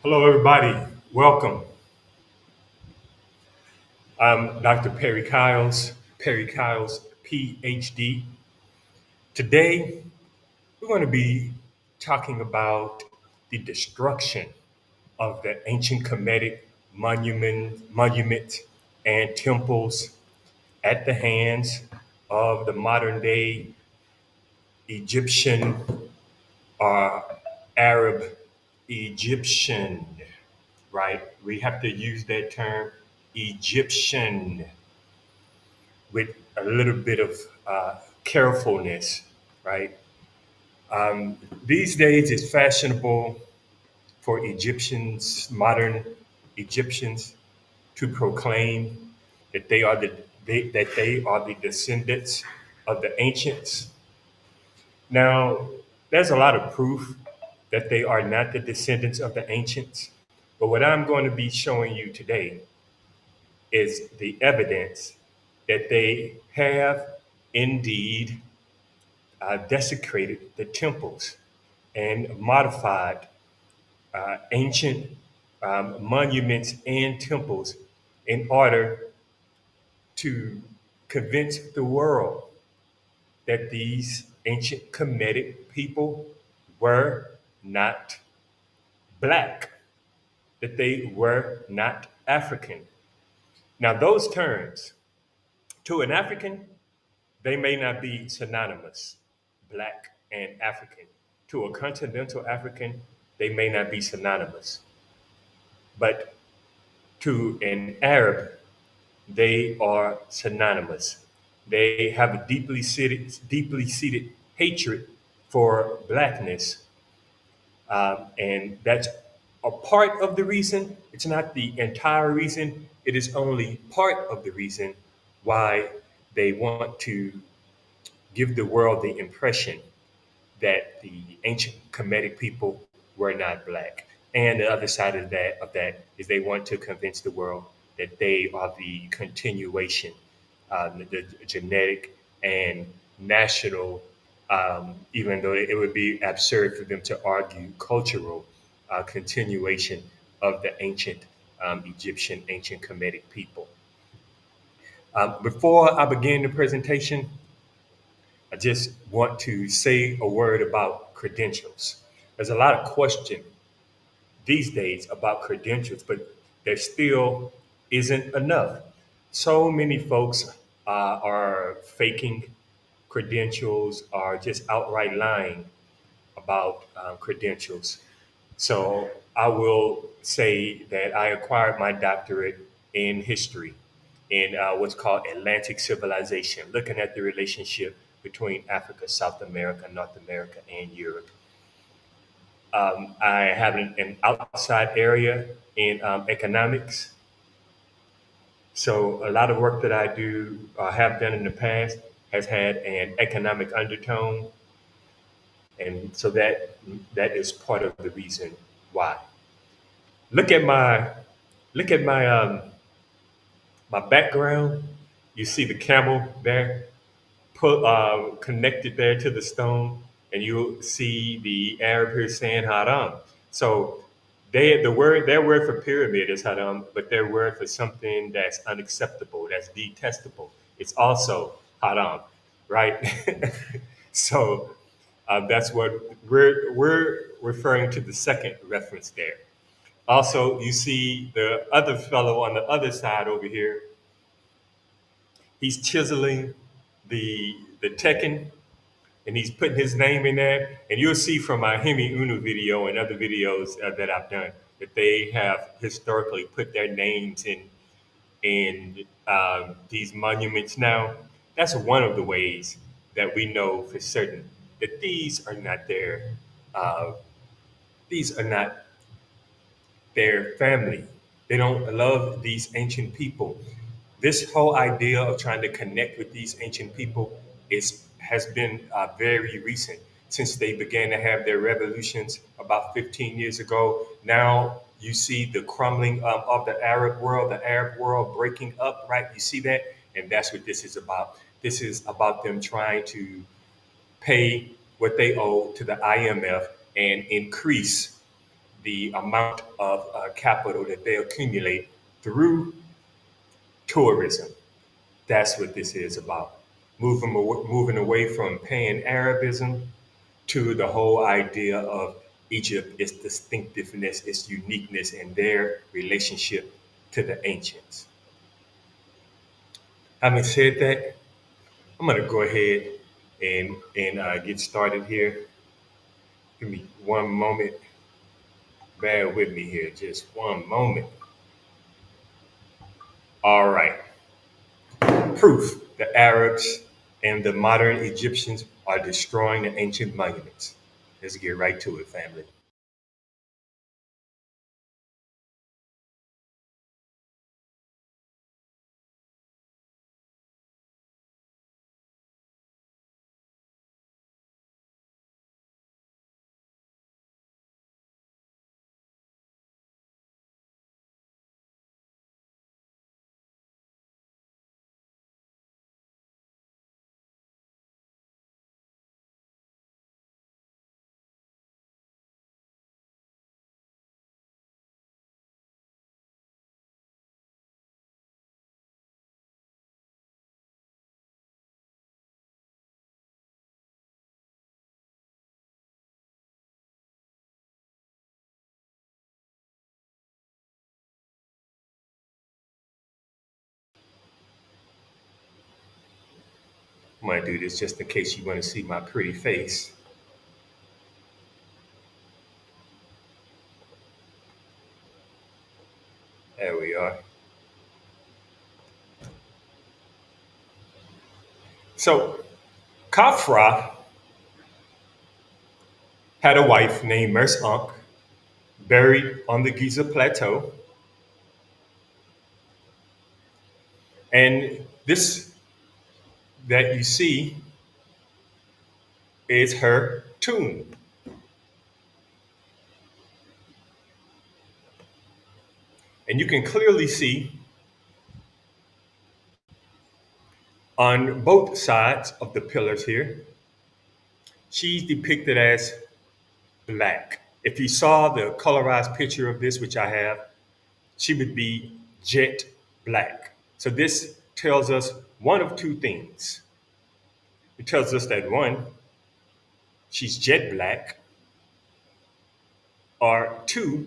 Hello, everybody. Welcome. I'm Dr. Perry Kyles, PhD. Today, we're going to be talking about the destruction of the ancient Kemetic monuments and temples at the hands of the modern day Egyptian or Arab Egyptian, right? We have to use that term Egyptian with a little bit of carefulness, right? These days, it's fashionable for modern Egyptians, to proclaim that they are the descendants of the ancients. Now, there's a lot of proof that they are not the descendants of the ancients, but what I'm going to be showing you today is the evidence that they have indeed desecrated the temples and modified ancient monuments and temples in order to convince the world that these ancient Kemetic people were not black, that they were not African. Now, those terms, to an African, they may not be synonymous, black and African. To a continental African, they may not be synonymous. But to an Arab, they are synonymous. They have a deeply seated hatred for blackness, and that's a part of the reason. It's not the entire reason. It is only part of the reason why they want to give the world the impression that the ancient Kemetic people were not black. And the other side of that is they want to convince the world that they are the continuation, the genetic and national, even though it would be absurd for them to argue cultural continuation of the ancient Egyptian, ancient Kemetic people. Before I begin the presentation, I just want to say a word about credentials. There's a lot of question these days about credentials, but there still isn't enough. So many folks are faking credentials, are just outright lying about credentials. So I will say that I acquired my doctorate in history in what's called Atlantic civilization, looking at the relationship between Africa, South America, North America, and Europe. I have an outside area in economics. So a lot of work that I do, have done in the past, has had an economic undertone, and so that is part of the reason why. Look at my background. You see the camel there, connected there to the stone, and you'll see the Arab here saying haram. So their word for pyramid is haram, but their word for something that's unacceptable, that's detestable, it's also haram, right? So that's what we're referring to, the second reference there. Also, you see the other fellow on the other side over here. He's chiseling the Tekken, and he's putting his name in there. And you'll see from my Hemi Uno video and other videos that I've done that they have historically put their names in these monuments. Now, that's one of the ways that we know for certain that uh, these are not their family. They don't love these ancient people. This whole idea of trying to connect with these ancient people has been very recent, since they began to have their revolutions about 15 years ago. Now you see the crumbling of the Arab world breaking up, right? You see that? And that's what this is about. This is about them trying to pay what they owe to the IMF and increase the amount of capital that they accumulate through tourism. That's what this is about. Moving away from pan Arabism to the whole idea of Egypt, its distinctiveness, its uniqueness, and their relationship to the ancients. Having said that, I'm going to go ahead and get started here. Give me one moment. Bear with me here, just one moment. All right. Proof: the Arabs and the modern Egyptians are destroying the ancient monuments. Let's get right to it, family. I'm going to do this just in case you want to see my pretty face. There we are. So, Khafra had a wife named Mer's buried on the Giza Plateau. And this that you see is her tomb. And you can clearly see on both sides of the pillars here, she's depicted as black. If you saw the colorized picture of this, which I have, she would be jet black. So this tells us one of two things. It tells us that one, she's jet black, or two,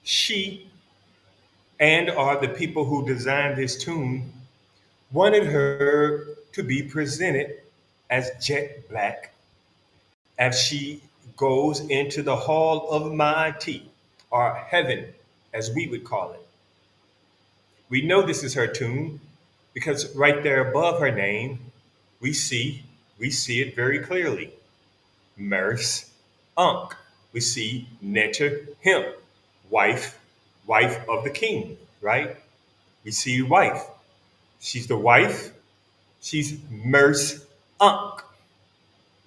she and or the people who designed this tomb wanted her to be presented as jet black as she goes into the hall of Ma'ati, or heaven, as we would call it. We know this is her tomb because right there above her name, we see we see it very clearly. Merce Unk. We see Neter Him, wife, wife of the king, right? We see wife. She's the wife. She's Merce Unk.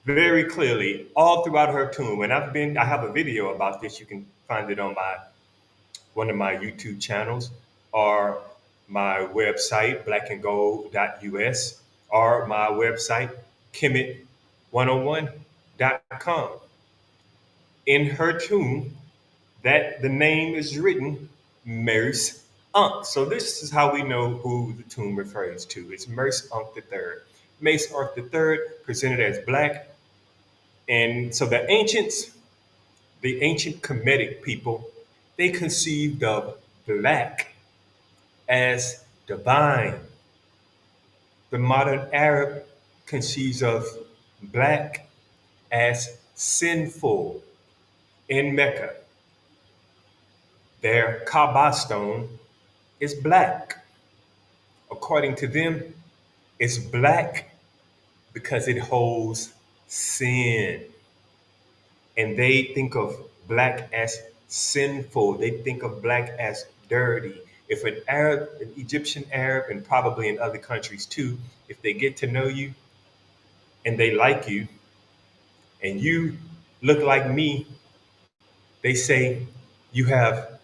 Very clearly, all throughout her tomb. And I have a video about this. You can find it on my one of my YouTube channels, or my website, blackandgold.us, or my website, Kemet101.com. In her tomb, that the name is written Merce Unk. So this is how we know who the tomb refers to. It's Merce Unk III. Mace Unk III, presented as black. And so the ancient Kemetic people, they conceived of black as divine. The modern Arab conceives of black as sinful. In Mecca, their Kaaba stone is black. According to them, it's black because it holds sin. And they think of black as sinful. They think of black as dirty. If an Arab, an Egyptian Arab, and probably in other countries too, if they get to know you and they like you and you look like me, they say you have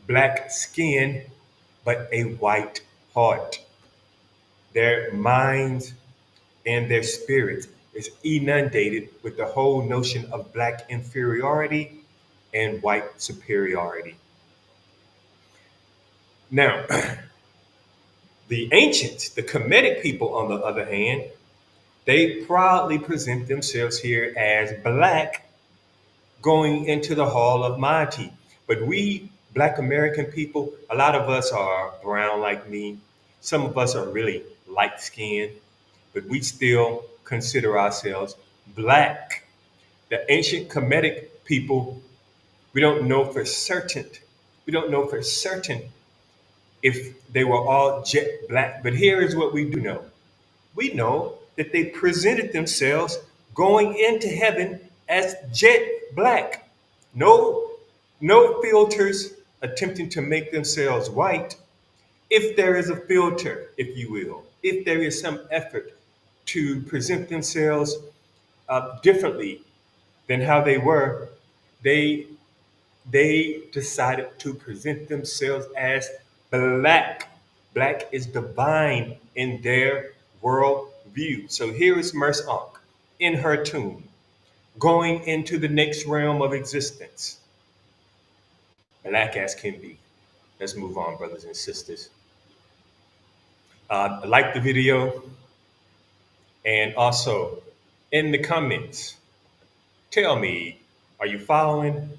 black skin but a white heart. Their minds and their spirit is inundated with the whole notion of black inferiority and white superiority. Now, the ancients, the Kemetic people, on the other hand, they proudly present themselves here as black going into the Hall of Mighty. But we, Black American people, a lot of us are brown like me. Some of us are really light skinned, but we still consider ourselves black. The ancient Kemetic people, we don't know for certain. We don't know for certain if they were all jet black. But here is what we do know. We know that they presented themselves going into heaven as jet black. No, no filters attempting to make themselves white. If there is a filter, if you will, if there is some effort to present themselves differently than how they were, they they decided to present themselves as black. Black is divine in their world view. So here is Merce Ankh in her tomb, going into the next realm of existence. Black as can be. Let's move on, brothers and sisters. Like the video, and also in the comments, tell me, are you following?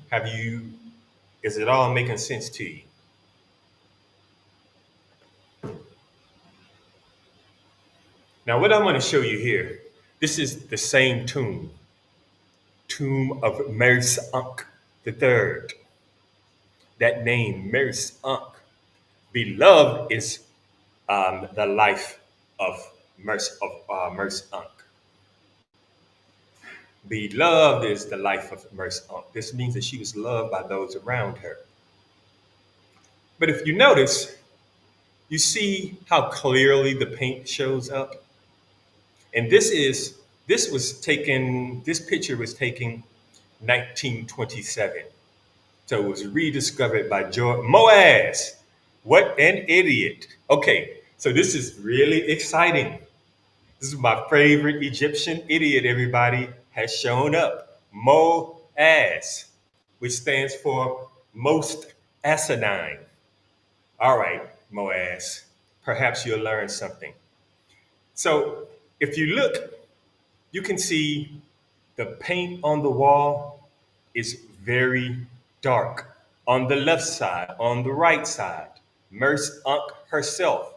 Is it all making sense to you? Now, what I'm going to show you here, this is the same tomb of Merce Ankh the Third. That name, Merce Ankh, beloved is the life of Merce Ankh. Beloved is the life of Merce Ankh. This means that she was loved by those around her. But if you notice, you see how clearly the paint shows up. And this picture was taken 1927. So it was rediscovered by George Moaz. What an idiot. Okay, so this is really exciting. This is my favorite Egyptian idiot, everybody, has shown up. Moaz, which stands for most asinine. All right, Moaz, perhaps you'll learn something. So if you look, you can see the paint on the wall is very dark. On the left side, on the right side, Merce Ankh herself,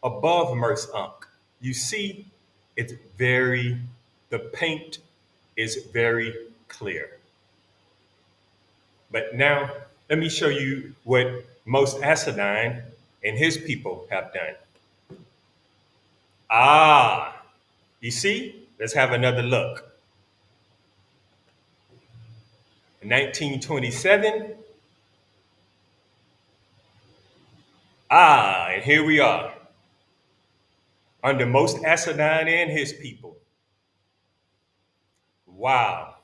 above Merce Ankh, you see the paint is very clear. But now, let me show you what most asinine and his people have done. Ah, you see? Let's have another look. In 1927, and here we are, under most asinine and his people. Wow.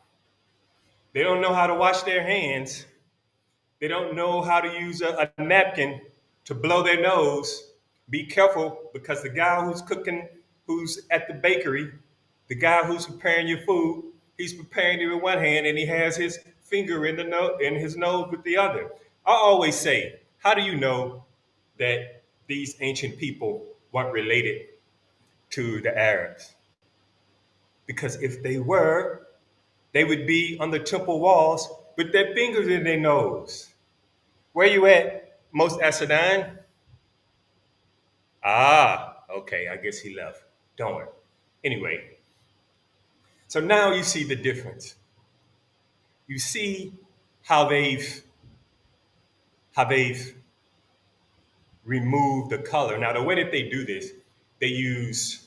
They don't know how to wash their hands. They don't know how to use a napkin to blow their nose. Be careful, because the guy who's cooking, who's at the bakery, the guy who's preparing your food, he's preparing it with one hand and he has his finger in his nose with the other. I always say, how do you know that these ancient people weren't related to the Arabs? Because if they were, they would be on the temple walls with their fingers in their nose. Where you at, most acidine? Okay, I guess he left. Darn. Anyway, so now you see the difference. You see how they've removed the color. Now, the way that they do this, they use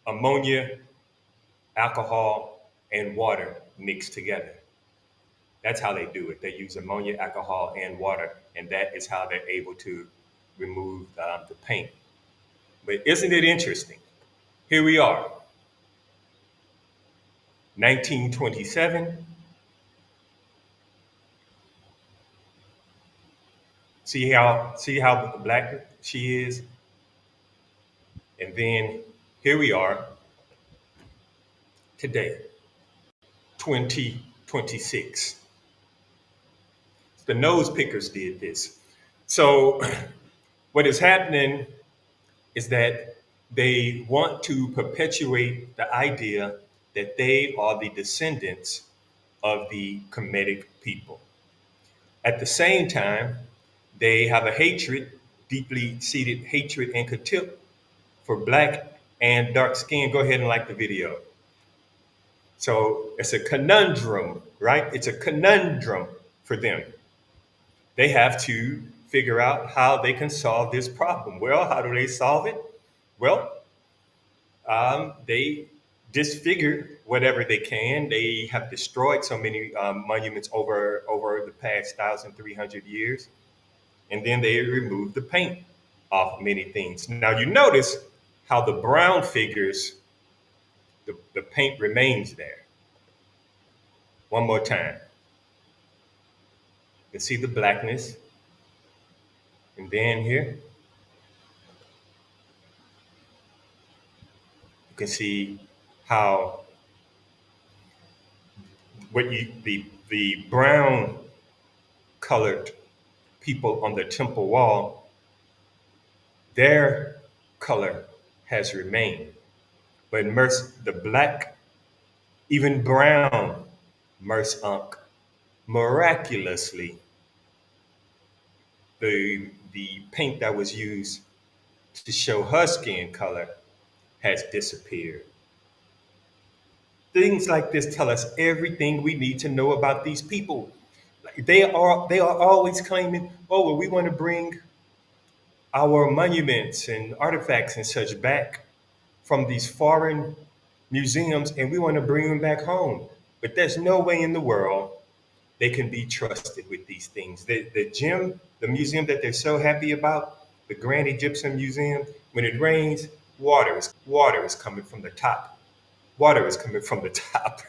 ammonia, alcohol, and water mixed together. That's how they do it. They use ammonia, alcohol, and water, and that is how they're able to remove the paint. But isn't it interesting? Here we are, 1927. See how black she is, and then here we are today, 2026. The nose pickers did this. So what is happening is that they want to perpetuate the idea that they are the descendants of the Kemetic people. At the same time, they have a hatred, deeply seated hatred and contempt for black and dark skin. Go ahead and like the video. So it's a conundrum, right? It's a conundrum for them. They have to figure out how they can solve this problem. Well, how do they solve it? Well, they disfigure whatever they can. They have destroyed so many monuments over the past 1,300 years, and then they remove the paint off many things. Now you notice how the brown figures, the paint remains there. One more time, you can see the blackness, and then here you can see how the brown colored people on the temple wall, their color has remained. But the black, even brown Merce Unk, miraculously, the paint that was used to show her skin color has disappeared. Things like this tell us everything we need to know about these people. Like, they are always claiming, oh, well, we want to bring our monuments and artifacts and such back from these foreign museums, and we want to bring them back home. But there's no way in the world they can be trusted with these things. The museum that they're so happy about, the Grand Egyptian Museum, when it rains, water is coming from the top. Water is coming from the top.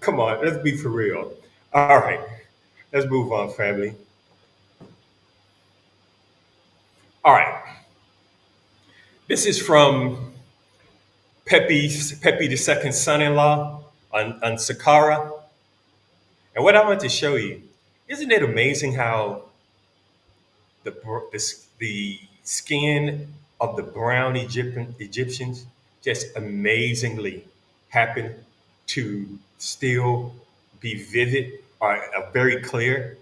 Come on, let's be for real. All right, let's move on, family. All right, this is from Pepe II's son-in-law on Saqqara. And what I want to show you, isn't it amazing how the skin of the brown Egyptians just amazingly happen to still be vivid or very clear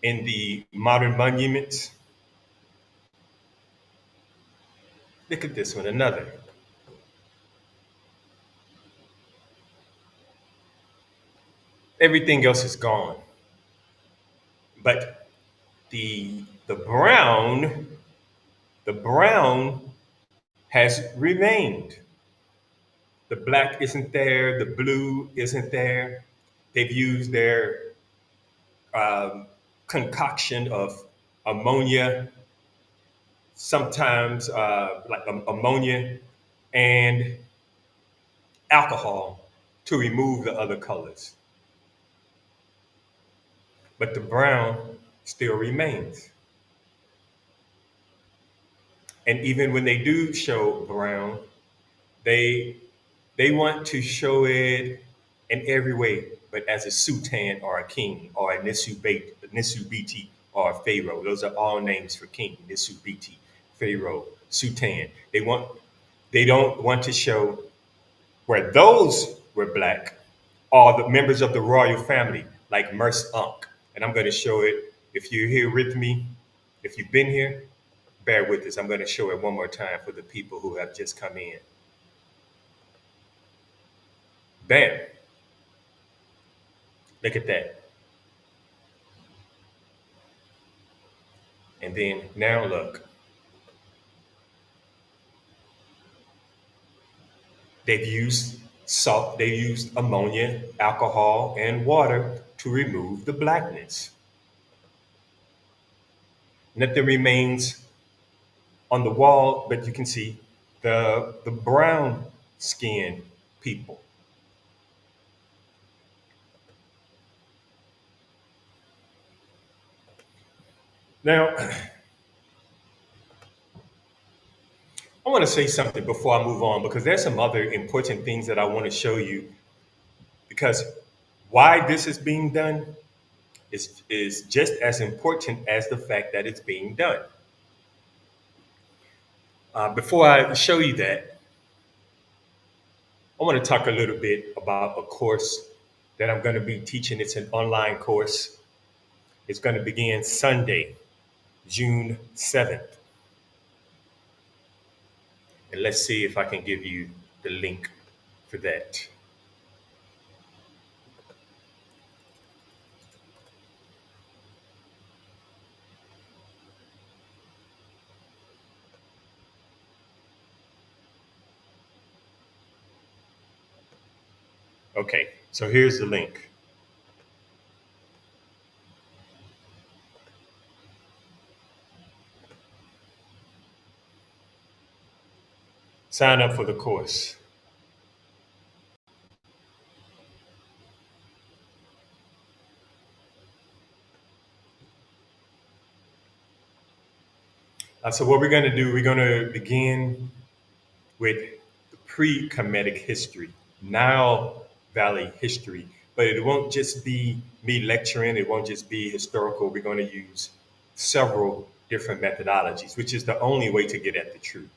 in the modern monuments? Look at this one, another. Everything else is gone. But the brown, the brown has remained. The black isn't there, the blue isn't there. They've used their um, concoction of ammonia, sometimes ammonia and alcohol to remove the other colors. But the brown still remains. And even when they do show brown, they they want to show it in every way, but as a sultan or a king or a Nisubiti or a pharaoh. Those are all names for king: Nisubiti, pharaoh, sultan. They don't want to show where those were black, all the members of the royal family, like Merce Unk. And I'm going to show it. If you're here with me, if you've been here, bear with us. I'm going to show it one more time for the people who have just come in. Bam. Look at that. And then now look. They've used salt, they used ammonia, alcohol, and water to remove the blackness. Nothing remains on the wall, but you can see the brown skinned people. Now, I want to say something before I move on because there's some other important things that I want to show you. Because Why this is being done is just as important as the fact that it's being done. Before I show you that, I want to talk a little bit about a course that I'm going to be teaching. It's an online course. It's going to begin Sunday, June 7th. And let's see if I can give you the link for that. Okay, so here's the link. Sign up for the course. So what we're going to do, we're going to begin with the pre-Kemetic history, Nile Valley history. But it won't just be me lecturing, it won't just be historical. We're going to use several different methodologies, which is the only way to get at the truth.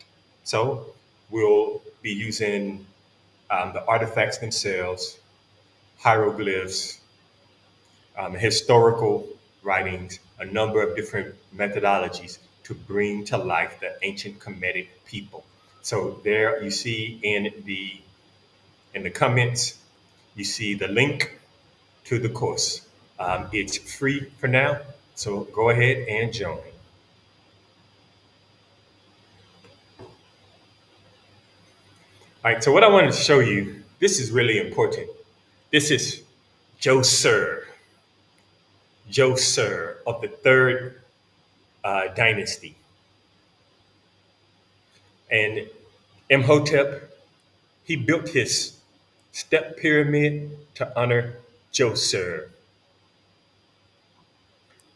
So we'll be using the artifacts themselves, hieroglyphs, historical writings, a number of different methodologies to bring to life the ancient Kemetic people. So there you see in the comments, you see the link to the course. It's free for now, so go ahead and join. All right, so what I wanted to show you, this is really important. This is Djoser, Djoser of the third dynasty. And Imhotep, he built his step pyramid to honor Djoser.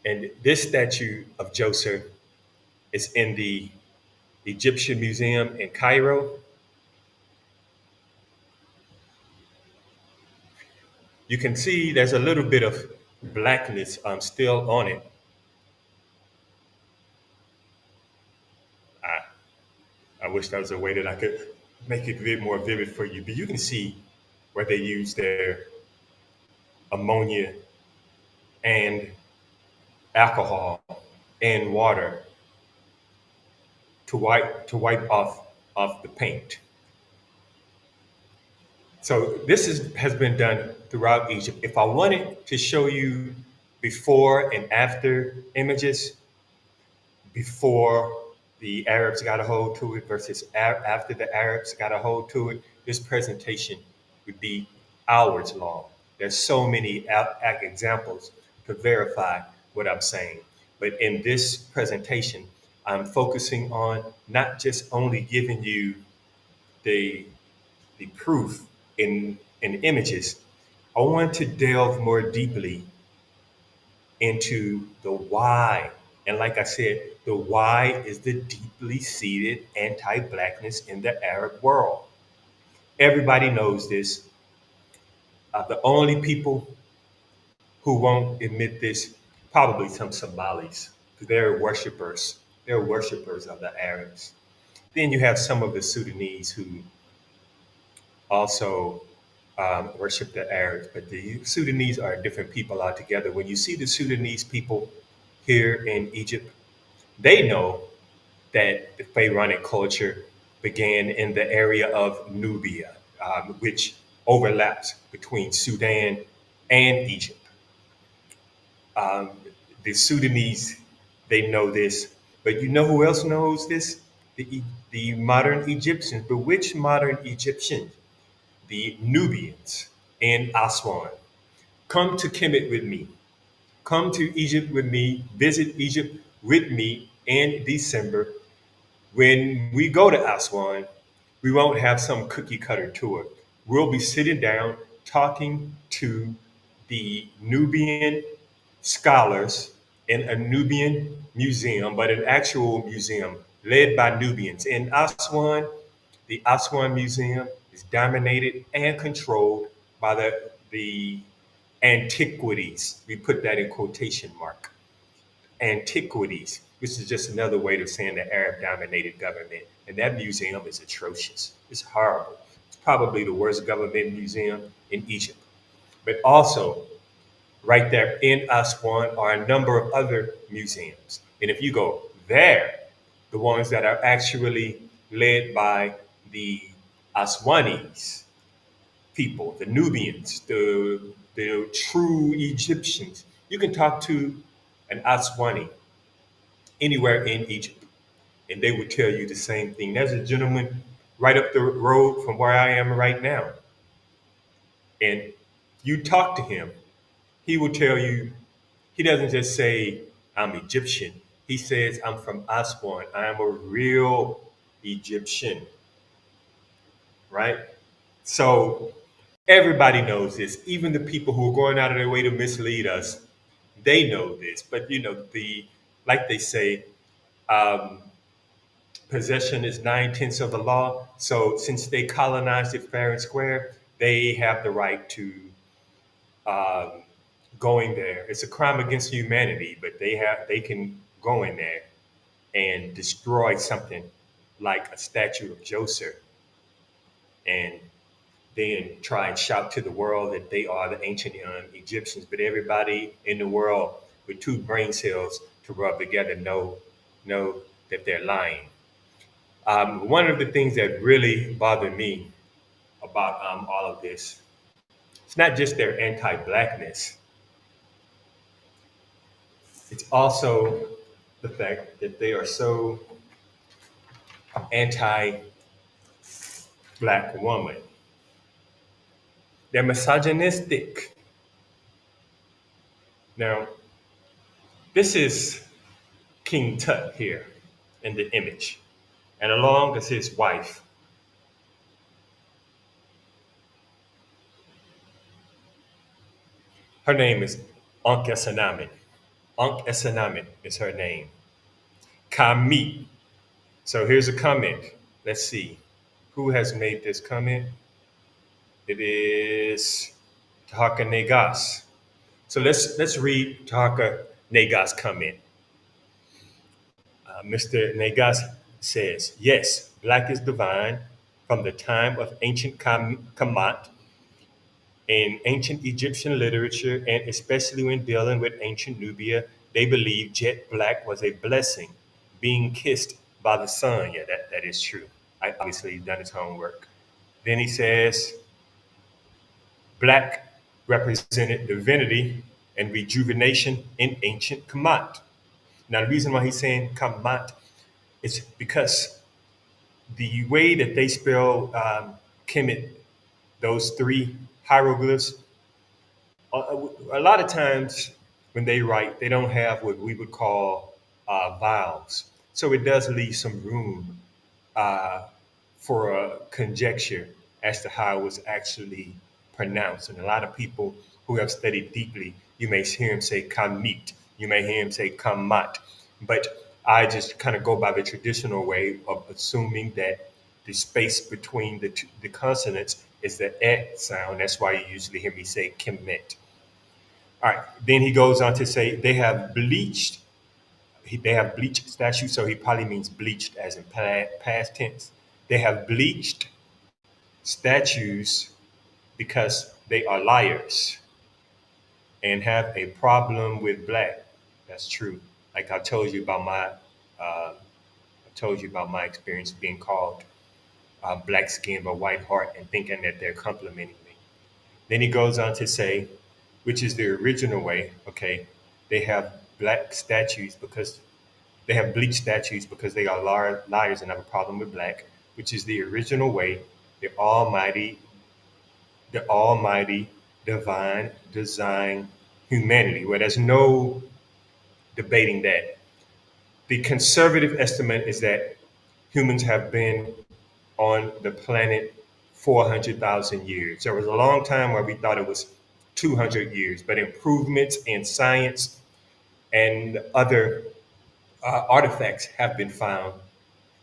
And this statue of Djoser is in the Egyptian Museum in Cairo. You can see there's a little bit of blackness still on it. I, I wish there was a way that I could make it a bit more vivid for you, but you can see where they use their ammonia and alcohol and water to wipe off the paint. So this has been done throughout Egypt. If I wanted to show you before and after images, before the Arabs got a hold to it versus after the Arabs got a hold to it, this presentation would be hours long. There's so many examples to verify what I'm saying. But in this presentation, I'm focusing on not just only giving you the the proof in images. I want to delve more deeply into the why. And like I said, the why is the deeply seated anti blackness in the Arab world. Everybody knows this. The only people who won't admit this, probably some Somalis, because they're worshippers. They're worshippers of the Arabs. Then you have some of the Sudanese who also worship the Arabs, but the Sudanese are different people altogether. When you see the Sudanese people here in Egypt, they know that the Pharaonic culture began in the area of Nubia, which overlaps between Sudan and Egypt. Um, the Sudanese, they know this, but you know who else knows this? The modern Egyptians. But which modern Egyptians? The Nubians in Aswan. Come to Kemet with me. Come to Egypt with me. Visit Egypt with me in December. When we go to Aswan, we won't have some cookie cutter tour. We'll be sitting down talking to the Nubian scholars in a Nubian museum, but an actual museum led by Nubians. In Aswan, the Aswan Museum is dominated and controlled by the antiquities. We put that in quotation mark. Antiquities, which is just another way of saying the Arab dominated government. And that museum is atrocious. It's horrible. It's probably the worst government museum in Egypt. But also, right there in Aswan are a number of other museums. And if you go there, the ones that are actually led by the Aswanis people, the Nubians, the true Egyptians, you can talk to an Aswani anywhere in Egypt, and they would tell you the same thing. There's a gentleman right up the road from where I am right now, and you talk to him, he will tell you. He doesn't just say, I'm Egyptian. He says, I'm from Aswan. I am a real Egyptian, right? So everybody knows this. Even the people who are going out of their way to mislead us, they know this. But like they say, um, possession is 9/10 of the law. So since they colonized it fair and square, they have the right to um, going there. It's a crime against humanity, but they can go in there and destroy something like a statue of Joseph, and then try and shout to the world that they are the ancient Egyptians. But everybody in the world with two brain cells to rub together know that they're lying. One of the things that really bothered me about all of this, it's not just their anti-blackness. It's also the fact that they are so anti-black woman. They're misogynistic. Now, this is King Tut here in the image, and along is his wife. Her name is Ankh Esanamen. Ankh Esanamen is her name. Kami. So here's a comment. Let's see. Who has made this comment? It is Tahaka Negas. So let's read Tahaka Negas' comment. Mr. Negas says, yes, black is divine from the time of ancient Kamat in ancient Egyptian literature, and especially when dealing with ancient Nubia, they believed jet black was a blessing, being kissed by the sun. Yeah, that is true. I obviously he's done his homework. Then he says, black represented divinity and rejuvenation in ancient Kamat. Now, the reason why he's saying Kamat is because the way that they spell Kemet, those three hieroglyphs, a lot of times when they write, they don't have what we would call vowels. So it does leave some room uh, for a conjecture as to how it was actually pronounced. And a lot of people who have studied deeply, you may hear him say kamit, you may hear him say kamat. But I just kind of go by the traditional way of assuming that the space between the consonants is the et sound. That's why you usually hear me say kemet. All right. Then he goes on to say they have bleached. They have bleached statues, so he probably means bleached as in past tense. They have bleached statues because they are liars and have a problem with black. That's true. Like I told you about my experience being called black skin but white heart and thinking that they're complimenting me. Then he goes on to say, which is the original way. Okay, they have black statues because they have bleached statues because they are liars and have a problem with black, which is the original way. The Almighty, divine design humanity. Well, there's no debating that. The conservative estimate is that humans have been on the planet 400,000 years. There was a long time where we thought it was 200 years, but improvements in science and other artifacts have been found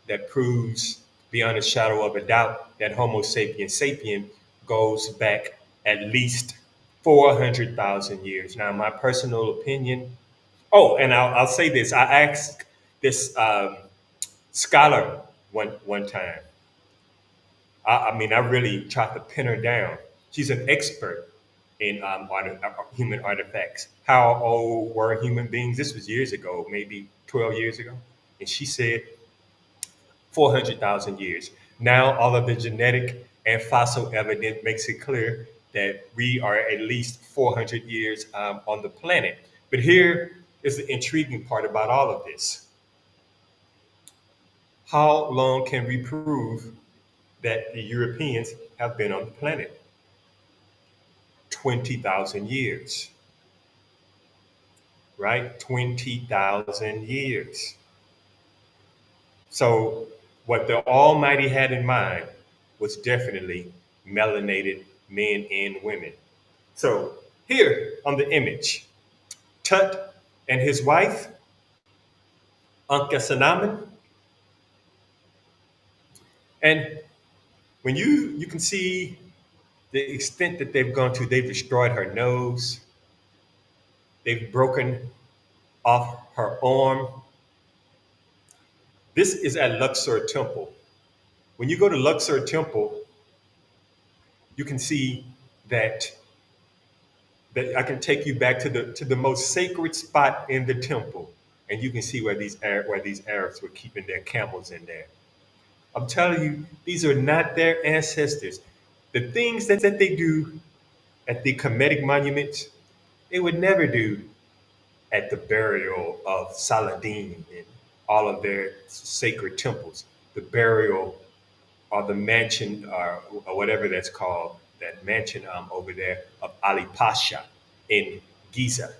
that proves beyond a shadow of a doubt that Homo sapiens sapien goes back at least 400,000 years. Now, my personal opinion. Oh, and I'll say this. I asked this scholar one time. I mean, I really tried to pin her down. She's an expert in human artifacts. How old were human beings? This was years ago, maybe 12 years ago. And she said 400,000 years. Now, all of the genetic and fossil evidence makes it clear that we are at least 400 years on the planet. But here is the intriguing part about all of this. How long can we prove that the Europeans have been on the planet? 20,000 years, right? 20,000 years. So, what the Almighty had in mind was definitely melanated men and women. So, here on the image, Tut and his wife, Ankesanamen, and when you can see the extent that they've gone to, they've destroyed her nose, they've broken off her arm. This is at Luxor Temple. When you go to Luxor Temple, you can see that I can take you back to the most sacred spot in the temple, and you can see where these Arabs were keeping their camels in there. I'm telling you, these are not their ancestors. The things that they do at the Kemetic monuments, they would never do at the burial of Saladin and all of their sacred temples. The burial or the mansion or whatever that's called, that mansion over there of Ali Pasha in Giza,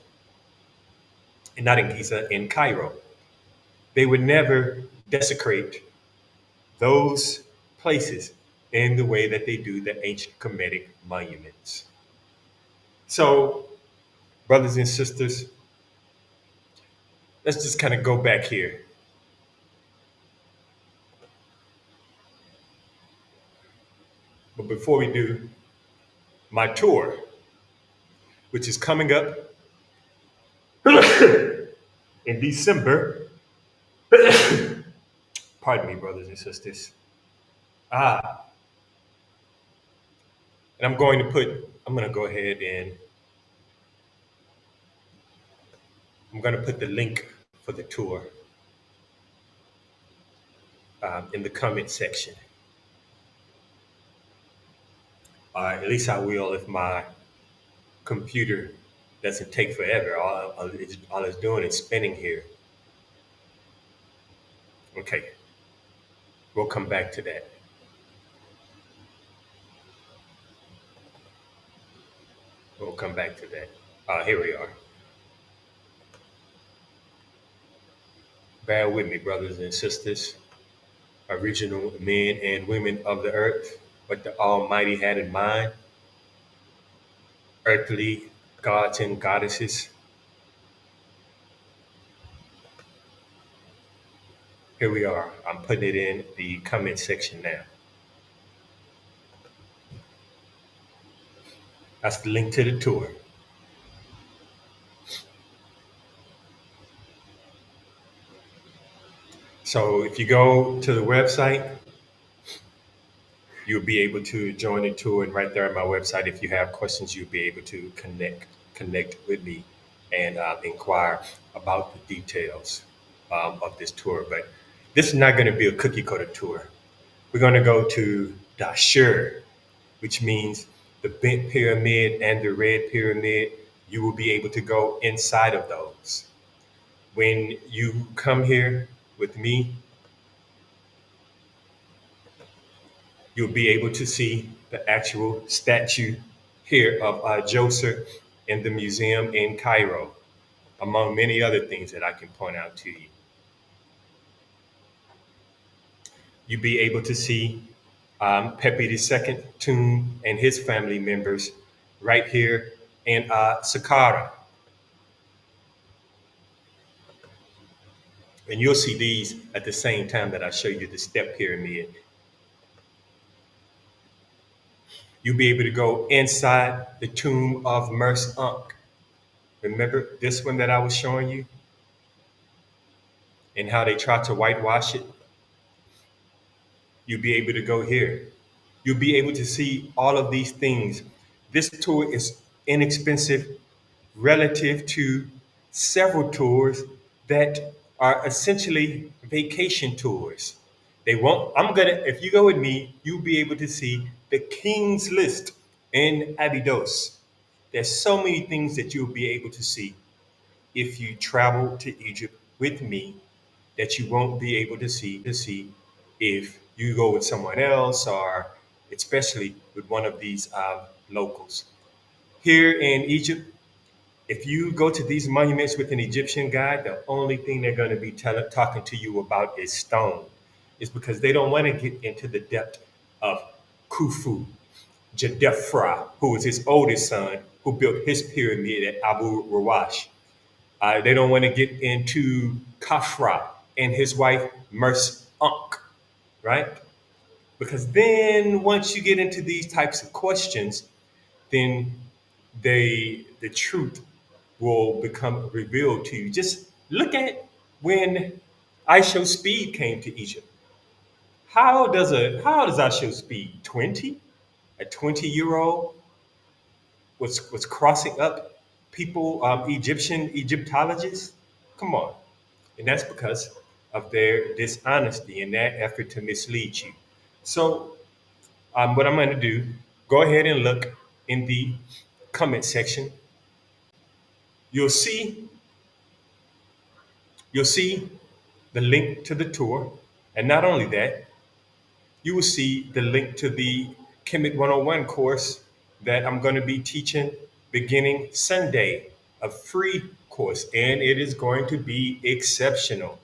and not in Giza, in Cairo. They would never desecrate those places in the way that they do the ancient Kemetic monuments. So, brothers and sisters, let's just kind of go back here. But before we do, my tour, which is coming up in December. Pardon me, brothers and sisters. Ah, and I'm going to go ahead and I'm going to put the link for the tour in the comment section. At least I will if my computer doesn't take forever. All it's doing is spinning here. Okay, we'll come back to that. We'll come back to that. Here we are. Bear with me, brothers and sisters. Original men and women of the earth, what the Almighty had in mind, earthly gods and goddesses. Here we are. I'm putting it in the comment section now. That's the link to the tour. So if you go to the website, you'll be able to join the tour. And right there on my website, if you have questions, you'll be able to connect with me and inquire about the details of this tour. But this is not going to be a cookie cutter tour. We're going to go to Dashur, which means the bent pyramid and the red pyramid. You will be able to go inside of those. When you come here with me, you'll be able to see the actual statue here of Joseph in the museum in Cairo, among many other things that I can point out to you. You'll be able to see Pepe II tomb and his family members right here in Saqqara. And you'll see these at the same time that I show you the step pyramid. You'll be able to go inside the tomb of Merce Unk. Remember this one that I was showing you and how they tried to whitewash it? You'll be able to go here. You'll be able to see all of these things. This tour is inexpensive relative to several tours that are essentially vacation tours. They won't, I'm gonna, if you go with me, you'll be able to see the King's List in Abydos. There's so many things that you'll be able to see if you travel to Egypt with me that you won't be able to see if you go with someone else or especially with one of these locals. Here in Egypt, if you go to these monuments with an Egyptian guide, the only thing they're going to be talking to you about is stone. It's because they don't want to get into the depth of Khufu, Jedefra, who was his oldest son, who built his pyramid at Abu Rawash. They don't want to get into Khafra and his wife Merce Unk, right? Because then once you get into these types of questions, then the truth will become revealed to you. Just look at when ISO Speed came to Egypt. How does ISO Speed 20? A 20-year-old was crossing up people, Egyptian Egyptologists? Come on. And that's because of their dishonesty and their effort to mislead you. So, what I'm going to do, go ahead and look in the comment section. You'll see, you'll see the link to the tour, and not only that, you will see the link to the Kemet 101 course that I'm going to be teaching beginning Sunday, a free course, and it is going to be exceptional.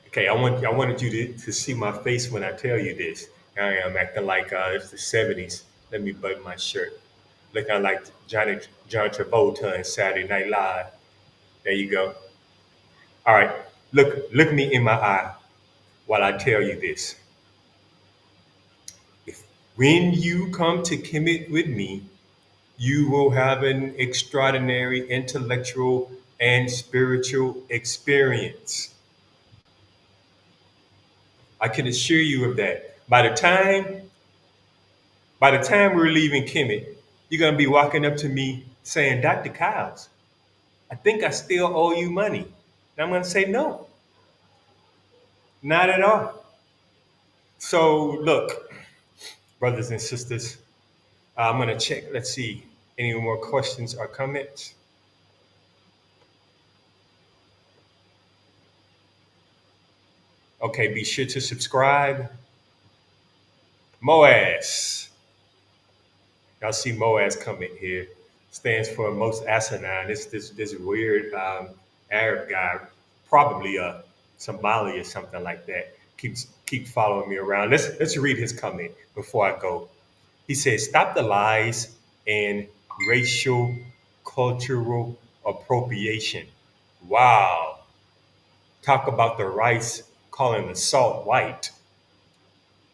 Okay, I wanted you to see my face when I tell you this. I am acting like it's the '70s. Let me button my shirt, looking like John Travolta in Saturday Night Live. There you go. All right, look me in my eye while I tell you this. If when you come to Kemet with me, you will have an extraordinary intellectual and spiritual experience. I can assure you of that. By the time we're leaving Kemet, you're gonna be walking up to me saying, Dr. Kyles, I think I still owe you money. And I'm gonna say, no, not at all. So look, brothers and sisters, I'm gonna check. Let's see. Any more questions or comments? Okay, be sure to subscribe. MOAS. Y'all see MOAS coming here. Stands for most asinine. It's this weird Arab guy, probably a Somali or something like that. Keep following me around. Let's read his comment before I go. He says, "Stop the lies and racial cultural appropriation." Wow. Talk about the rice calling the salt white.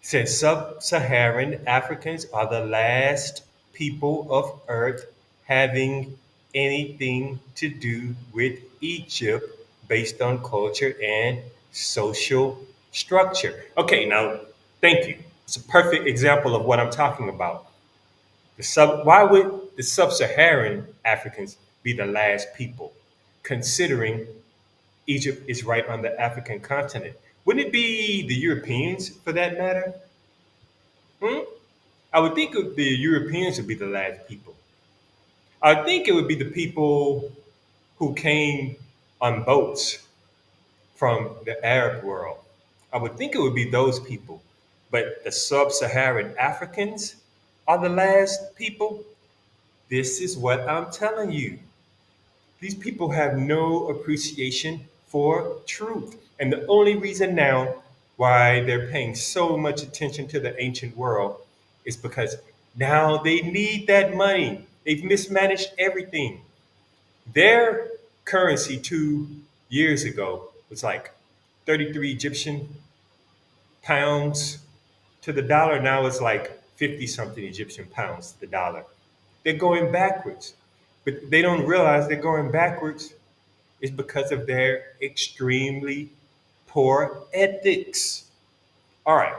Said sub-Saharan Africans are the last people of Earth having anything to do with Egypt based on culture and social structure. Okay, now thank you. It's a perfect example of what I'm talking about. Why would the sub-Saharan Africans be the last people, considering Egypt is right on the African continent? Wouldn't it be the Europeans for that matter? Hmm? I would think the Europeans would be the last people. I think it would be the people who came on boats from the Arab world. I would think it would be those people. But the sub Saharan Africans are the last people. This is what I'm telling you. These people have no appreciation for truth. And the only reason now why they're paying so much attention to the ancient world is because now they need that money. They've mismanaged everything. Their currency 2 years ago was like 33 Egyptian pounds to the dollar. Now it's like 50 something Egyptian pounds to the dollar. They're going backwards. But they don't realize they're going backwards is because of their extremely poor ethics. All right.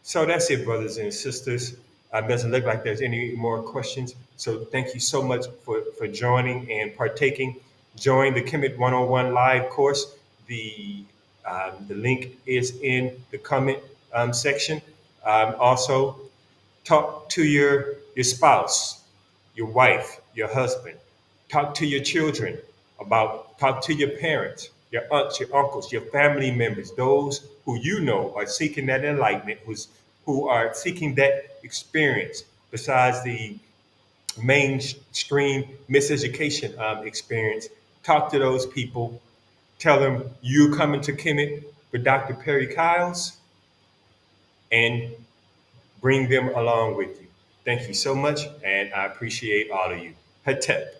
So that's it, brothers and sisters. Doesn't look like there's any more questions. So thank you so much for joining and partaking. Join the Kemet 101 live course. The link is in the comment section. Also, talk to your spouse, your wife, your husband. Talk to your children talk to your parents, your aunts, your uncles, your family members, those who you know are seeking that enlightenment, who are seeking that experience besides the mainstream miseducation experience. Talk to those people. Tell them you're coming to Kemet with Dr. Perry Kyles and bring them along with you. Thank you so much, and I appreciate all of you. Hatep.